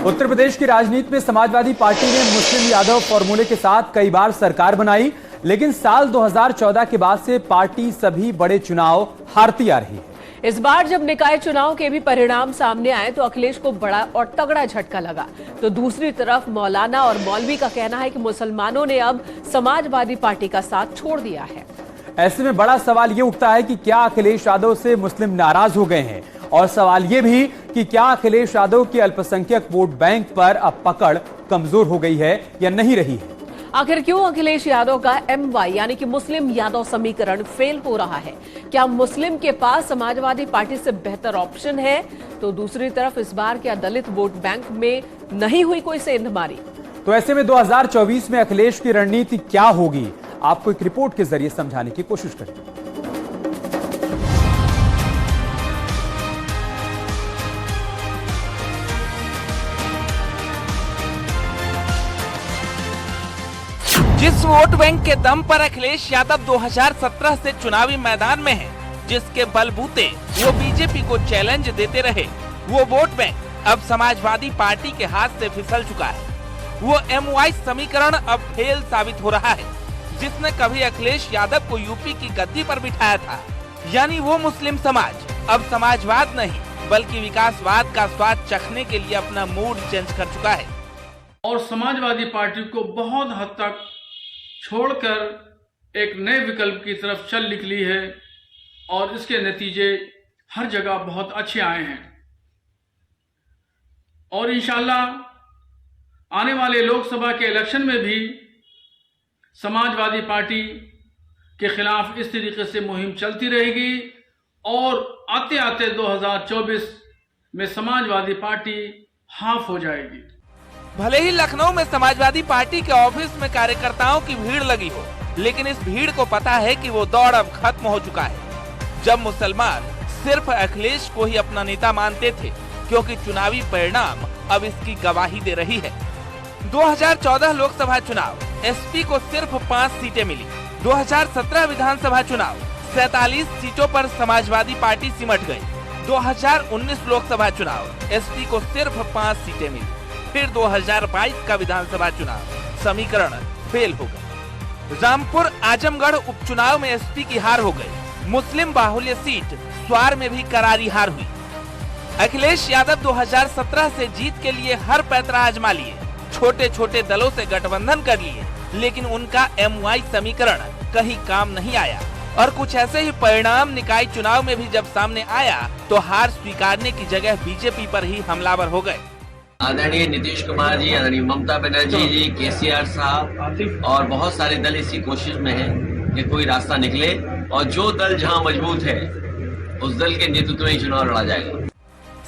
उत्तर प्रदेश की राजनीति में समाजवादी पार्टी ने मुस्लिम यादव फॉर्मूले के साथ कई बार सरकार बनाई, लेकिन साल 2014 के बाद से पार्टी सभी बड़े चुनाव हारती आ रही है। इस बार जब निकाय चुनाव के भी परिणाम सामने आए तो अखिलेश को बड़ा और तगड़ा झटका लगा। तो दूसरी तरफ मौलाना और मौलवी का कहना है कि मुसलमानों ने अब समाजवादी पार्टी का साथ छोड़ दिया है। ऐसे में बड़ा सवाल ये उठता है कि क्या अखिलेश यादव से मुस्लिम नाराज हो गए हैं, और सवाल ये भी कि क्या अखिलेश यादव के अल्पसंख्यक वोट बैंक पर अब पकड़ कमजोर हो गई है या नहीं रही है। आखिर क्यों अखिलेश यादव का MY यानी कि मुस्लिम यादव समीकरण फेल हो रहा है? क्या मुस्लिम के पास समाजवादी पार्टी से बेहतर ऑप्शन है? तो दूसरी तरफ इस बार क्या दलित वोट बैंक में नहीं हुई कोई सेंधमारी? तो ऐसे में 2024 में अखिलेश की रणनीति क्या होगी, आपको एक रिपोर्ट के जरिए समझाने की कोशिश करेंगे। जिस वोट बैंक के दम पर अखिलेश यादव 2017 से चुनावी मैदान में है, जिसके बलबूते वो बीजेपी को चैलेंज देते रहे, वो वोट बैंक अब समाजवादी पार्टी के हाथ से फिसल चुका है। वो MY समीकरण अब फेल साबित हो रहा है, जिसने कभी अखिलेश यादव को यूपी की गद्दी पर बिठाया था। यानी वो मुस्लिम समाज अब समाजवाद नहीं बल्कि विकासवाद का स्वाद चखने के लिए अपना मूड चेंज कर चुका है और समाजवादी पार्टी को बहुत हद तक छोड़कर एक नए विकल्प की तरफ चल निकली है और इसके नतीजे हर जगह बहुत अच्छे आए हैं। और इंशाल्लाह आने वाले लोकसभा के इलेक्शन में भी समाजवादी पार्टी के खिलाफ इस तरीके से मुहिम चलती रहेगी और आते आते 2024 में समाजवादी पार्टी हाफ हो जाएगी। भले ही लखनऊ में समाजवादी पार्टी के ऑफिस में कार्यकर्ताओं की भीड़ लगी हो, लेकिन इस भीड़ को पता है कि वो दौड़ अब खत्म हो चुका है। जब मुसलमान सिर्फ अखिलेश को ही अपना नेता मानते थे, क्योंकि चुनावी परिणाम अब इसकी गवाही दे रही है। 2014 लोकसभा चुनाव SP को सिर्फ 5 सीटें मिली। 2017 विधानसभा चुनाव 47 सीटों पर समाजवादी पार्टी सिमट गई। 2019 लोकसभा चुनाव SP को सिर्फ 5 सीटें मिली। फिर 2022 का विधानसभा चुनाव समीकरण फेल हो गया। रामपुर आजमगढ़ उपचुनाव में SP की हार हो गई। मुस्लिम बाहुल्य सीट स्वार में भी करारी हार हुई। अखिलेश यादव 2017 से जीत के लिए हर पैतरा आजमा लिए, छोटे छोटे दलों से गठबंधन कर लिए, लेकिन उनका MY समीकरण कहीं काम नहीं आया। और कुछ ऐसे ही परिणाम निकाय चुनाव में भी जब सामने आया तो हार स्वीकारने की जगह बीजेपी पर ही हमलावर हो गए। आदरणीय नीतीश कुमार जी, आदरणीय ममता बनर्जी जी, KCR साहब और बहुत सारे दल इसी कोशिश में हैं कि कोई रास्ता निकले और जो दल जहां मजबूत है उस दल के नेतृत्व में चुनाव लड़ा जाएगा।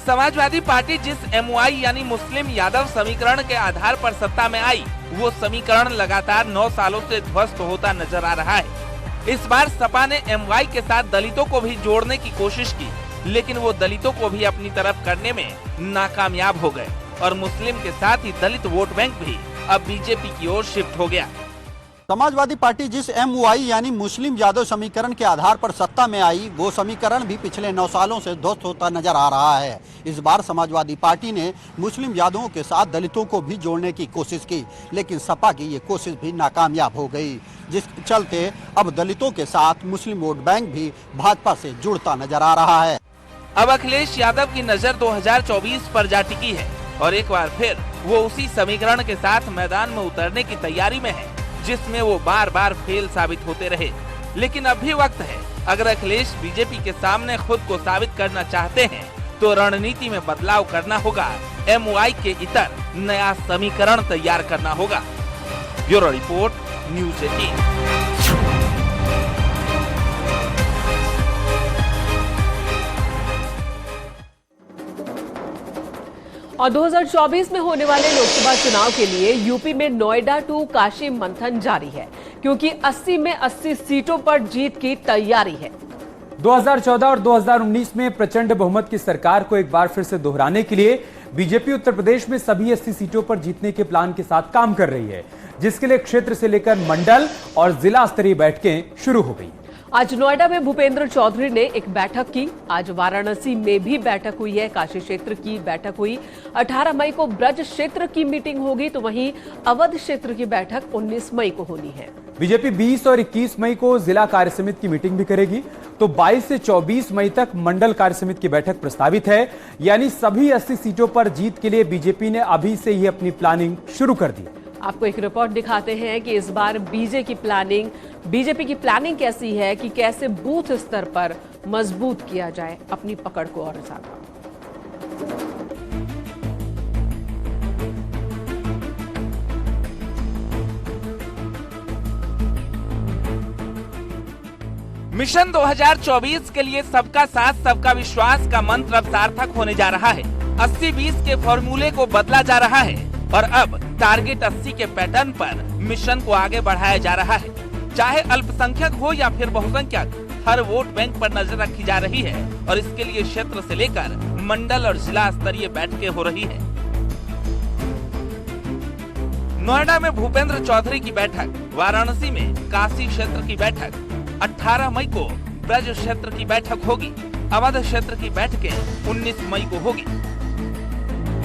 समाजवादी पार्टी जिस MY यानी मुस्लिम यादव समीकरण के आधार पर सत्ता में आई, वो समीकरण लगातार 9 सालों से ध्वस्त होता नजर आ रहा है। इस बार सपा ने MY के साथ दलितों को भी जोड़ने की कोशिश की, लेकिन वो दलितों को भी अपनी तरफ करने में नाकामयाब हो गए और मुस्लिम के साथ ही दलित वोट बैंक भी अब बीजेपी की ओर शिफ्ट हो गया। समाजवादी पार्टी जिस MY यानी मुस्लिम यादव समीकरण के आधार पर सत्ता में आई, वो समीकरण भी पिछले 9 सालों से ध्वस्त होता नजर आ रहा है। इस बार समाजवादी पार्टी ने मुस्लिम यादवों के साथ दलितों को भी जोड़ने की कोशिश की, लेकिन सपा की ये कोशिश भी नाकामयाब हो गई, जिसके चलते अब दलितों के साथ मुस्लिम वोट बैंक भी भाजपा से जुड़ता नजर आ रहा है। अब अखिलेश यादव की नजर 2024 पर जा टिकी है और एक बार फिर वो उसी समीकरण के साथ मैदान में उतरने की तैयारी में है, जिसमें वो बार बार फेल साबित होते रहे। लेकिन अब भी वक्त है। अगर अखिलेश बीजेपी के सामने खुद को साबित करना चाहते हैं तो रणनीति में बदलाव करना होगा। MY के इतर नया समीकरण तैयार करना होगा। Bureau report, news 18। और 2024 में होने वाले लोकसभा चुनाव के लिए यूपी में नोएडा टू काशी मंथन जारी है, क्योंकि 80 में 80 सीटों पर जीत की तैयारी है। 2014 और 2019 में प्रचंड बहुमत की सरकार को एक बार फिर से दोहराने के लिए बीजेपी उत्तर प्रदेश में सभी 80 सीटों पर जीतने के प्लान के साथ काम कर रही है, जिसके लिए क्षेत्र से लेकर मंडल और जिला स्तरीय बैठकें शुरू हो गई। आज नोएडा में भूपेंद्र चौधरी ने एक बैठक की। आज वाराणसी में भी बैठक हुई है, काशी क्षेत्र की बैठक हुई। 18 मई को ब्रज क्षेत्र की मीटिंग होगी, तो वहीं अवध क्षेत्र की बैठक 19 मई को होनी है। बीजेपी 20 और 21 मई को जिला कार्यसमिति की मीटिंग भी करेगी, तो 22 से 24 मई तक मंडल कार्यसमिति की बैठक प्रस्तावित है। यानी सभी 80 सीटों पर जीत के लिए बीजेपी ने अभी से ही अपनी प्लानिंग शुरू कर दी। आपको एक रिपोर्ट दिखाते हैं कि इस बार बीजेपी की प्लानिंग कैसी है कि कैसे बूथ स्तर पर मजबूत किया जाए अपनी पकड़ को और ज्यादा। मिशन 2024 के लिए सबका साथ सबका विश्वास का मंत्र अब सार्थक होने जा रहा है। 80-20 के फॉर्मूले को बदला जा रहा है और अब टारगेट 80 के पैटर्न पर मिशन को आगे बढ़ाया जा रहा है। चाहे अल्पसंख्यक हो या फिर बहुसंख्यक, हर वोट बैंक पर नजर रखी जा रही है और इसके लिए क्षेत्र से लेकर मंडल और जिला स्तरीय बैठकें हो रही है। नोएडा में भूपेंद्र चौधरी की बैठक, वाराणसी में काशी क्षेत्र की बैठक, 18 मई को ब्रज क्षेत्र की बैठक होगी। अवध क्षेत्र की बैठकें 19 मई को होगी।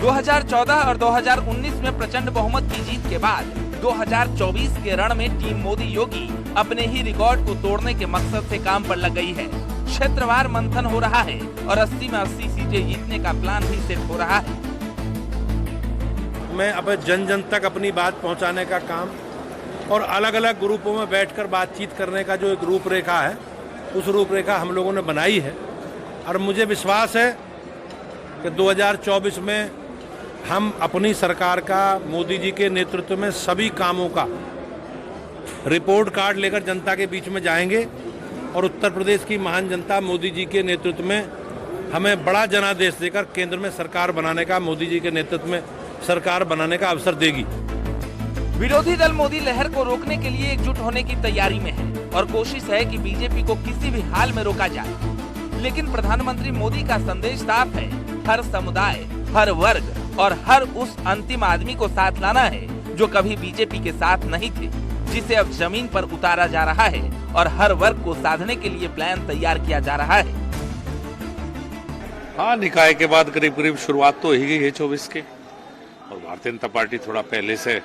2014 और 2019 में प्रचंड बहुमत की जीत के बाद 2024 के रण में टीम मोदी योगी अपने ही रिकॉर्ड को तोड़ने के मकसद से काम पर लग गई है। क्षेत्रवार मंथन हो रहा है और 80 में 80 सीटें जीतने का प्लान भी सेट हो रहा है। मैं अब जन जन तक अपनी बात पहुंचाने का काम और अलग अलग ग्रुपों में बैठकर बातचीत करने का जो एक रूपरेखा है, उस रूपरेखा हम लोगों ने बनाई है और मुझे विश्वास है कि 2024 में हम अपनी सरकार का, मोदी जी के नेतृत्व में सभी कामों का रिपोर्ट कार्ड लेकर जनता के बीच में जाएंगे और उत्तर प्रदेश की महान जनता मोदी जी के नेतृत्व में हमें बड़ा जनादेश देकर केंद्र में सरकार बनाने का, मोदी जी के नेतृत्व में सरकार बनाने का अवसर देगी। विरोधी दल मोदी लहर को रोकने के लिए एकजुट होने की तैयारी में है और कोशिश है कि बीजेपी को किसी भी हाल में रोका जाए। लेकिन प्रधानमंत्री मोदी का संदेश साफ है, हर समुदाय, हर वर्ग और हर उस अंतिम आदमी को साथ लाना है जो कभी बीजेपी के साथ नहीं थे, जिसे अब जमीन पर उतारा जा रहा है और हर वर्ग को साधने के लिए प्लान तैयार किया जा रहा है। हाँ, निकाय के बाद करीब करीब शुरुआत तो हो ही गई है 24 की और भारतीय जनता पार्टी थोड़ा पहले से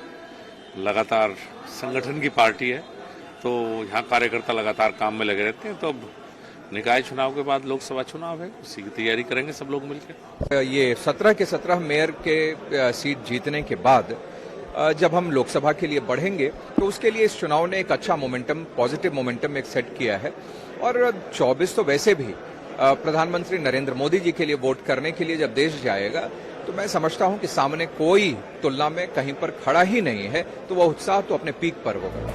लगातार संगठन की पार्टी है, तो यहाँ कार्यकर्ता लगातार काम में लगे रहते हैं। तो अब निकाय चुनाव के बाद लोकसभा चुनाव है, उसी की तैयारी करेंगे सब लोग मिलकर। ये 17 के 17 मेयर के सीट जीतने के बाद जब हम लोकसभा के लिए बढ़ेंगे तो उसके लिए इस चुनाव ने एक अच्छा मोमेंटम, पॉजिटिव मोमेंटम एक सेट किया है। और 24 तो वैसे भी प्रधानमंत्री नरेंद्र मोदी जी के लिए वोट करने के लिए जब देश जाएगा, तो मैं समझता हूं कि सामने कोई तुलना में कहीं पर खड़ा ही नहीं है, तो वह उत्साह तो अपने पीक पर होगा।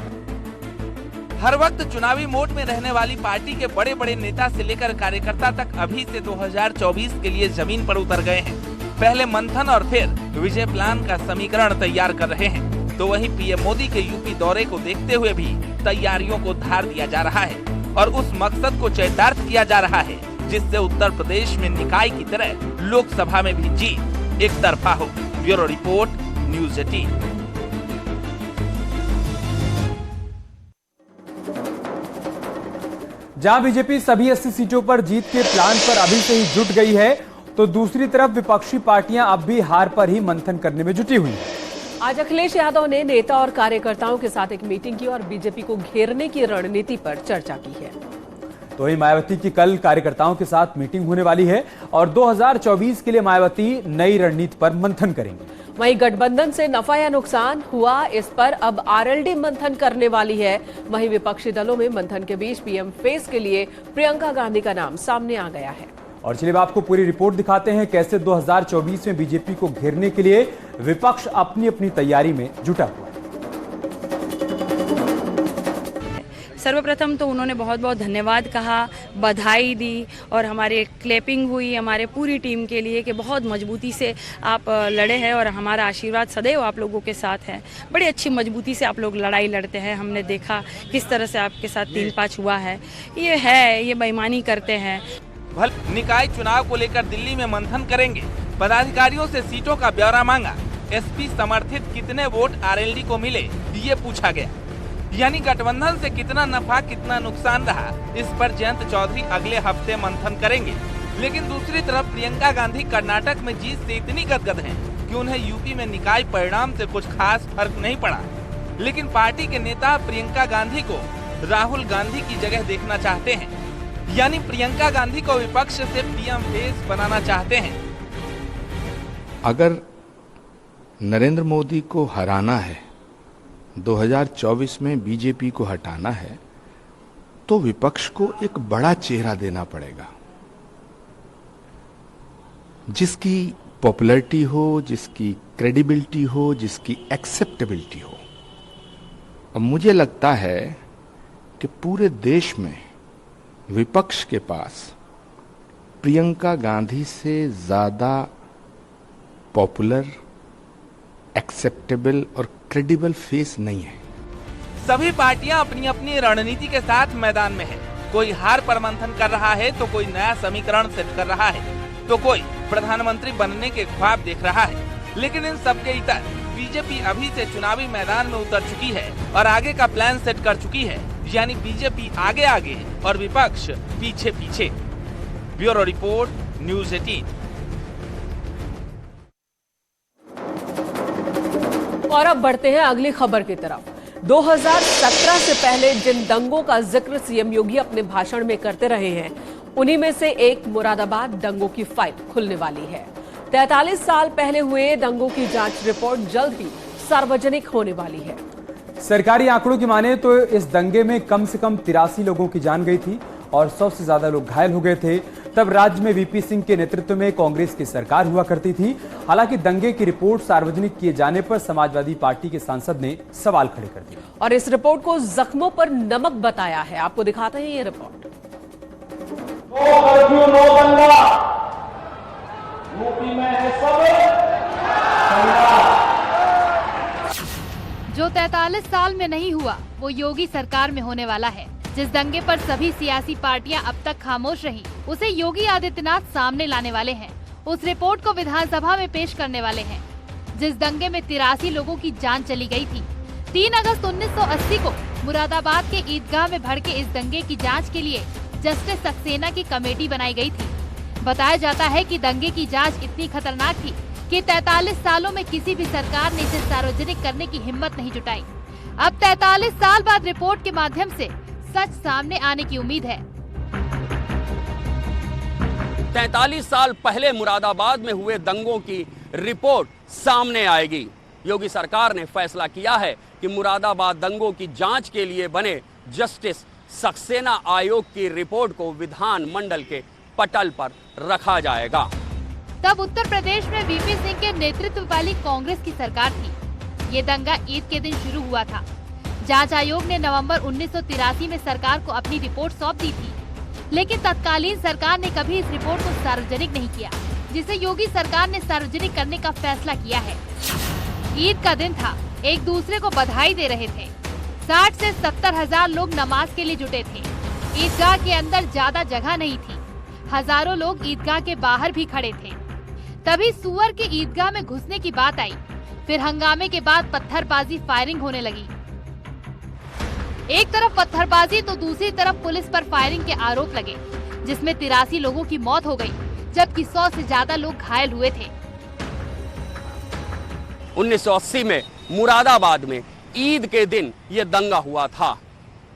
हर वक्त चुनावी मोड में रहने वाली पार्टी के बड़े बड़े नेता से लेकर कार्यकर्ता तक अभी से 2024 के लिए जमीन पर उतर गए हैं। पहले मंथन और फिर विजय प्लान का समीकरण तैयार कर रहे हैं। तो वहीं पीएम मोदी के यूपी दौरे को देखते हुए भी तैयारियों को धार दिया जा रहा है और उस मकसद को चरितार्थ किया जा रहा है, जिससे उत्तर प्रदेश में निकाय की तरह लोकसभा में भी जीत एक तरफा हो। Bureau report, news 18। जहां बीजेपी सभी 80 सीटों पर जीत के प्लान पर अभी से ही जुट गई है, तो दूसरी तरफ विपक्षी पार्टियां अब भी हार पर ही मंथन करने में जुटी हुई हैं। आज अखिलेश यादव ने नेता और कार्यकर्ताओं के साथ एक मीटिंग की और बीजेपी को घेरने की रणनीति पर चर्चा की है। तो वही मायावती की कल कार्यकर्ताओं के साथ मीटिंग होने वाली है और 2024 के लिए मायावती नई रणनीति पर मंथन करेंगे। वहीं गठबंधन से नफा या नुकसान हुआ, इस पर अब आरएलडी मंथन करने वाली है। वहीं विपक्षी दलों में मंथन के बीच पीएम फेस के लिए प्रियंका गांधी का नाम सामने आ गया है। और चलिए आपको पूरी रिपोर्ट दिखाते हैं कैसे 2024 में बीजेपी को घेरने के लिए विपक्ष अपनी अपनी तैयारी में जुटा हुआ है। सर्वप्रथम तो उन्होंने बहुत बहुत धन्यवाद कहा, बधाई दी और हमारे क्लैपिंग हुई हमारे पूरी टीम के लिए कि बहुत मजबूती से आप लड़े हैं और हमारा आशीर्वाद सदैव आप लोगों के साथ है। बड़ी अच्छी मजबूती से आप लोग लड़ाई लड़ते हैं। हमने देखा किस तरह से आपके साथ 3-5 हुआ है। ये बेईमानी करते हैं। निकाय चुनाव को लेकर दिल्ली में मंथन करेंगे। पदाधिकारियों से सीटों का ब्यौरा मांगा। एसपी समर्थित कितने वोट आरएलडी को मिले, ये पूछा गया। यानी गठबंधन से कितना नफा कितना नुकसान रहा, इस पर जयंत चौधरी अगले हफ्ते मंथन करेंगे। लेकिन दूसरी तरफ प्रियंका गांधी कर्नाटक में जीत से इतनी गदगद हैं कि उन्हें यूपी में निकाय परिणाम से कुछ खास फर्क नहीं पड़ा। लेकिन पार्टी के नेता प्रियंका गांधी को राहुल गांधी की जगह देखना चाहते हैं, यानी प्रियंका गांधी को विपक्ष से पीएम फेस बनाना चाहते हैं। अगर नरेंद्र मोदी को हराना है, 2024 में बीजेपी को हटाना है, तो विपक्ष को एक बड़ा चेहरा देना पड़ेगा, जिसकी पॉपुलैरिटी हो, जिसकी क्रेडिबिलिटी हो, जिसकी एक्सेप्टेबिलिटी हो। अब मुझे लगता है कि पूरे देश में विपक्ष के पास प्रियंका गांधी से ज्यादा पॉपुलर, एक्सेप्टेबल और क्रेडिबल फेस नहीं है। सभी पार्टियां अपनी अपनी रणनीति के साथ मैदान में है। कोई हार पर मंथन कर रहा है, तो कोई नया समीकरण सेट कर रहा है, तो कोई प्रधानमंत्री बनने के ख्वाब देख रहा है। लेकिन इन सबके इतर बीजेपी अभी से चुनावी मैदान में उतर चुकी है और आगे का प्लान सेट कर चुकी है, यानी बीजेपी आगे आगे और विपक्ष पीछे पीछे। Bureau report, news 18। और अब बढ़ते हैं अगली खबर की तरफ। 2017 से पहले जिन दंगों का जिक्र सीएम योगी अपने भाषण में करते रहे हैं, उन्हीं में से एक मुरादाबाद दंगों की फाइल खुलने वाली है। 43 साल पहले हुए दंगों की जांच रिपोर्ट जल्द ही सार्वजनिक होने वाली है। सरकारी आंकड़ों की माने तो इस दंगे में कम से कम 83 लोगों की जान गई थी और 100 से ज्यादा लोग घायल हो गए थे। तब राज्य में वीपी सिंह के नेतृत्व में कांग्रेस की सरकार हुआ करती थी। हालांकि दंगे की रिपोर्ट सार्वजनिक किए जाने पर समाजवादी पार्टी के सांसद ने सवाल खड़े कर दिए और इस रिपोर्ट को जख्मों पर नमक बताया है। आपको दिखाते हैं ये रिपोर्ट। यूपी में है सब। जो 43 साल में नहीं हुआ वो योगी सरकार में होने वाला है। जिस दंगे पर सभी सियासी पार्टियां अब तक खामोश रहीं, उसे योगी आदित्यनाथ सामने लाने वाले हैं। उस रिपोर्ट को विधानसभा में पेश करने वाले हैं। जिस दंगे में 83 लोगों की जान चली गई थी। 3 अगस्त 1980 को मुरादाबाद के ईदगाह में भड़के इस दंगे की जांच के लिए जस्टिस सक्सेना की कमेटी बनाई गई थी। बताया जाता है कि दंगे की जांच इतनी खतरनाक थी कि 43 सालों में किसी भी सरकार ने इसे सार्वजनिक करने की हिम्मत नहीं जुटाई। अब 43 साल बाद रिपोर्ट के माध्यम से सच सामने आने की उम्मीद है। 43 साल पहले मुरादाबाद में हुए दंगों की रिपोर्ट सामने आएगी। योगी सरकार ने फैसला किया है कि मुरादाबाद दंगों की जांच के लिए बने जस्टिस सक्सेना आयोग की रिपोर्ट को विधान मंडल के पटल पर रखा जाएगा। तब उत्तर प्रदेश में वीपी सिंह के नेतृत्व वाली कांग्रेस की सरकार थी। ये दंगा ईद के दिन शुरू हुआ था। जांच आयोग ने नवंबर 1983 में सरकार को अपनी रिपोर्ट सौंप दी थी, लेकिन तत्कालीन सरकार ने कभी इस रिपोर्ट को सार्वजनिक नहीं किया, जिसे योगी सरकार ने सार्वजनिक करने का फैसला किया है। ईद का दिन था, एक दूसरे को बधाई दे रहे थे। 60 से 70 हजार लोग नमाज के लिए जुटे थे। ईदगाह के अंदर ज्यादा जगह नहीं थी। हजारों लोग ईदगाह के बाहर भी खड़े थे। तभी सुअर के ईदगाह में घुसने की बात आई। फिर हंगामे के बाद पत्थरबाजी, फायरिंग होने लगी। एक तरफ पत्थरबाजी तो दूसरी तरफ पुलिस पर फायरिंग के आरोप लगे, जिसमें 83 लोगों की मौत हो गई, जबकि 100 से ज्यादा लोग घायल हुए थे। 1980 में मुरादाबाद में ईद के दिन ये दंगा हुआ था।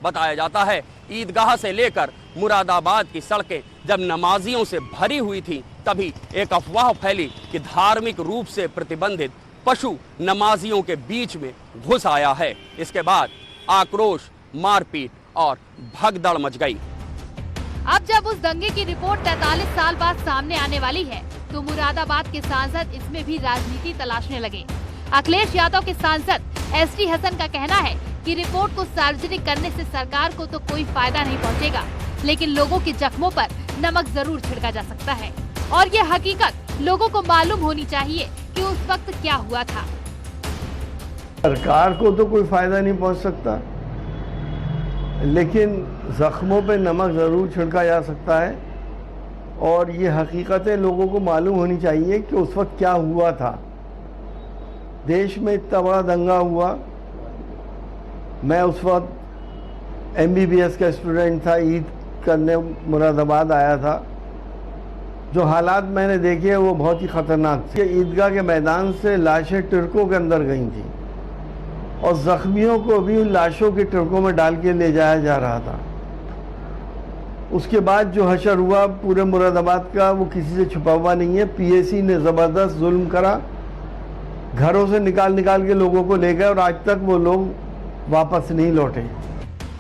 बताया जाता है ईदगाह से लेकर मुरादाबाद की सड़कें जब नमाजियों से भरी हुई थी, तभी एक अफवाह फैली कि धार्मिक रूप से प्रतिबंधित पशु नमाजियों के बीच में घुस आया है। इसके बाद आक्रोश, मारपीट और भगदड़ मच गई। अब जब उस दंगे की रिपोर्ट 43 साल बाद सामने आने वाली है, तो मुरादाबाद के सांसद इसमें भी राजनीति तलाशने लगे। अखिलेश यादव के सांसद एसटी हसन का कहना है कि रिपोर्ट को सार्वजनिक करने से सरकार को तो कोई फायदा नहीं पहुंचेगा, लेकिन लोगों के जख्मों पर नमक जरूर छिड़का जा सकता है और ये हकीकत लोगों को मालूम होनी चाहिए कि उस वक्त क्या हुआ था। सरकार को तो कोई फायदा नहीं पहुंच सकता, लेकिन जख्मों पे नमक ज़रूर छिड़का जा सकता है और ये हकीकतें लोगों को मालूम होनी चाहिए कि उस वक्त क्या हुआ था। देश में इतना बड़ा दंगा हुआ, मैं उस वक्त MBBS का स्टूडेंट था, ईद करने मुरादाबाद आया था। जो हालात मैंने देखे वो बहुत ही ख़तरनाक थे। ईदगाह के मैदान से लाशें ट्रकों के अंदर गई थी और ज़ख्मियों को भी उन लाशों के ट्रकों में डाल के ले जाया जा रहा था। उसके बाद जो हशर हुआ पूरे मुरादाबाद का, वो किसी से छुपा हुआ नहीं है। PAC ने ज़बरदस्त जुल्म करा, घरों से निकाल के लोगों को ले गए और आज तक वो लोग वापस नहीं लौटे।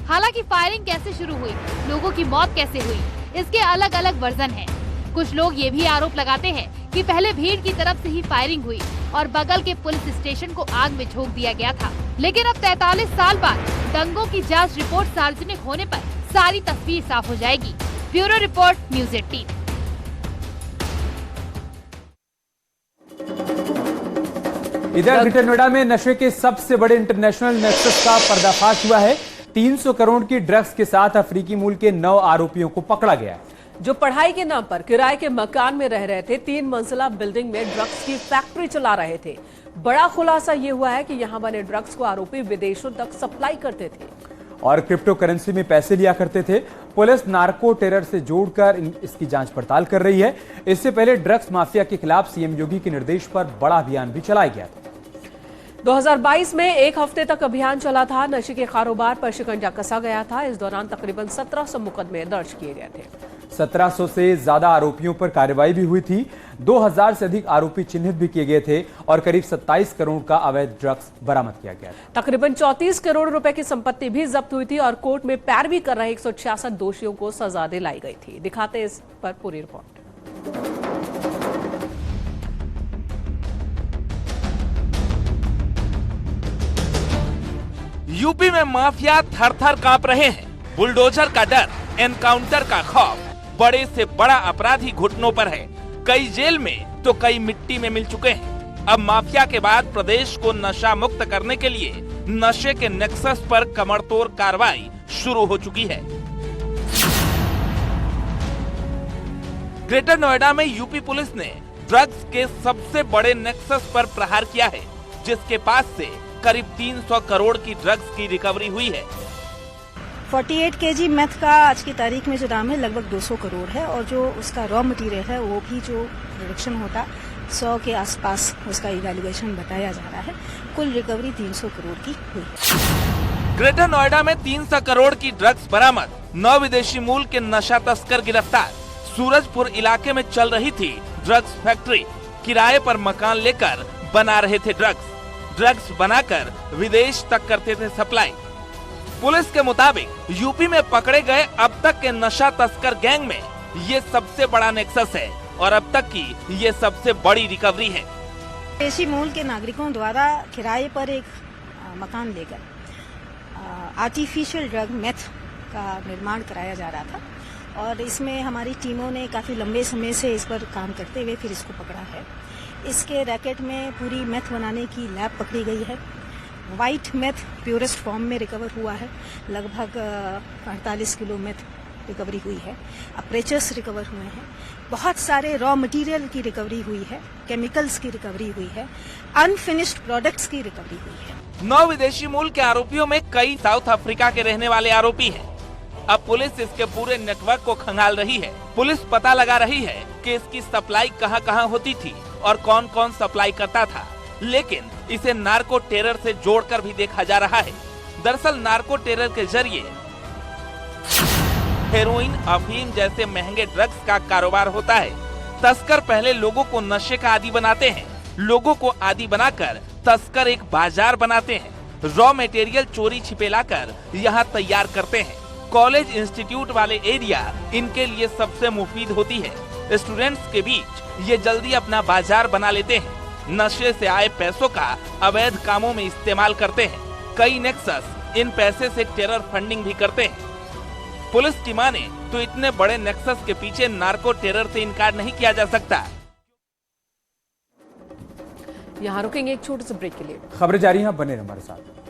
हालांकि फायरिंग कैसे शुरू हुई, लोगों की मौत कैसे हुई, इसके अलग अलग वर्जन हैं। कुछ लोग ये भी आरोप लगाते हैं कि पहले भीड़ की तरफ से ही फायरिंग हुई और बगल के पुलिस स्टेशन को आग में झोंक दिया गया था। लेकिन अब 43 साल बाद दंगों की जांच रिपोर्ट सार्वजनिक होने पर सारी तस्वीर साफ हो जाएगी। Bureau report, news 18। इधर ग्रेटर नोएडा में नशे के सबसे बड़े इंटरनेशनल नेक्सस का पर्दाफाश हुआ है। 300 करोड़ की ड्रग्स के साथ अफ्रीकी मूल के 9 आरोपियों को पकड़ा गया है, जो पढ़ाई के नाम पर किराए के मकान में रह रहे थे। 3 मंजिला बिल्डिंग में ड्रग्स की फैक्ट्री चला रहे थे। बड़ा खुलासा ये हुआ है कि यहां बने ड्रग्स को आरोपी विदेशों तक सप्लाई करते थे और क्रिप्टो करेंसी में पैसे लिया करते थे। पुलिस नार्को टेरर से जोड़कर इसकी जांच पड़ताल कर रही है। इससे पहले ड्रग्स माफिया के खिलाफ CM योगी के निर्देश पर बड़ा अभियान भी चलाया गया था। 2022 में 1 हफ्ते तक अभियान चला था। नशे के कारोबार पर शिकंजा कसा गया था। इस दौरान तकरीबन 1700 मुकदमे दर्ज किए गए थे। 1700 से ज्यादा आरोपियों पर कार्रवाई भी हुई थी। 2000 से अधिक आरोपी चिन्हित भी किए गए थे और करीब 27 करोड़ का अवैध ड्रग्स बरामद किया गया था। तकरीबन 34 करोड़ रुपए की संपत्ति भी जब्त हुई थी और कोर्ट में पैरवी कर रहे 166 दोषियों को सजा दिलाई गई थी। दिखाते इस पर पूरी रिपोर्ट। यूपी में माफिया थर-थर कांप रहे हैं। बुलडोजर का डर, एनकाउंटर का खौफ, बड़े से बड़ा अपराधी घुटनों पर है। कई जेल में तो कई मिट्टी में मिल चुके हैं। अब माफिया के बाद प्रदेश को नशा मुक्त करने के लिए नशे के नेक्सस पर कमरतोड़ कार्रवाई शुरू हो चुकी है। ग्रेटर नोएडा में यूपी पुलिस ने ड्रग्स के सबसे बड़े नेक्सस पर प्रहार किया है, जिसके पास से करीब 300 करोड़ की ड्रग्स की रिकवरी हुई है। 48 kg मेथ का आज की तारीख में जो दाम है लगभग 200 करोड़ है और जो उसका रॉ मटेरियल है वो भी जो प्रोडक्शन होता 100 के आसपास उसका इवैल्यूएशन बताया जा रहा है। कुल रिकवरी 300 करोड़ की हुई है। ग्रेटर नोएडा में 300 करोड़ की ड्रग्स बरामद। 9 विदेशी मूल के नशा तस्कर गिरफ्तार। सूरजपुर इलाके में चल रही थी ड्रग्स फैक्ट्री। किराए पर मकान लेकर बना रहे थे ड्रग्स बनाकर विदेश तक करते थे सप्लाई। पुलिस के मुताबिक यूपी में पकड़े गए अब तक के नशा तस्कर गैंग में ये सबसे बड़ा नेक्सस है और अब तक की ये सबसे बड़ी रिकवरी है। विदेशी मूल के नागरिकों द्वारा किराए पर एक मकान लेकर आर्टिफिशियल ड्रग मेथ का निर्माण कराया जा रहा था और इसमें हमारी टीमों ने काफी लंबे समय से इस पर काम करते हुए फिर इसको पकड़ा है। इसके रैकेट में पूरी मेथ बनाने की लैब पकड़ी गई है। वाइट मेथ प्योरेस्ट फॉर्म में रिकवर हुआ है। लगभग 48 किलो मेथ रिकवरी हुई है। अप्रेचर्स रिकवर हुए हैं। बहुत सारे रॉ मटेरियल की रिकवरी हुई है। केमिकल्स की रिकवरी हुई है। अनफिनिश्ड प्रोडक्ट्स की रिकवरी हुई है। 9 विदेशी मूल के आरोपियों में कई साउथ अफ्रीका के रहने वाले आरोपी हैं। अब पुलिस इसके पूरे नेटवर्क को खंगाल रही है। पुलिस पता लगा रही है कि इसकी सप्लाई कहां-कहां होती थी और कौन-कौन सप्लाई करता था, लेकिन इसे नार्को टेरर से जोड़कर भी देखा जा रहा है। दरअसल नार्को टेरर के जरिए हेरोइन, अफीम जैसे महंगे ड्रग्स का कारोबार होता है। तस्कर पहले लोगों को नशे का आदी बनाते हैं। लोगों को आदी बनाकर तस्कर एक बाजार बनाते हैं। रॉ मटेरियल चोरी छिपे लाकर यहाँ तैयार करते हैं। कॉलेज इंस्टीट्यूट वाले एरिया इनके लिए सबसे मुफीद होती है। स्टूडेंट्स के बीच ये जल्दी अपना बाजार बना लेते हैं। नशे से आए पैसों का अवैध कामों में इस्तेमाल करते हैं। कई नेक्सस इन पैसे से टेरर फंडिंग भी करते हैं। पुलिस की माने तो इतने बड़े नेक्सस के पीछे नार्को टेरर से इनकार नहीं किया जा सकता। यहाँ रुकेंगे एक छोटे से ब्रेक के लिए। खबरें जारी हैं, बने रहें हमारे साथ।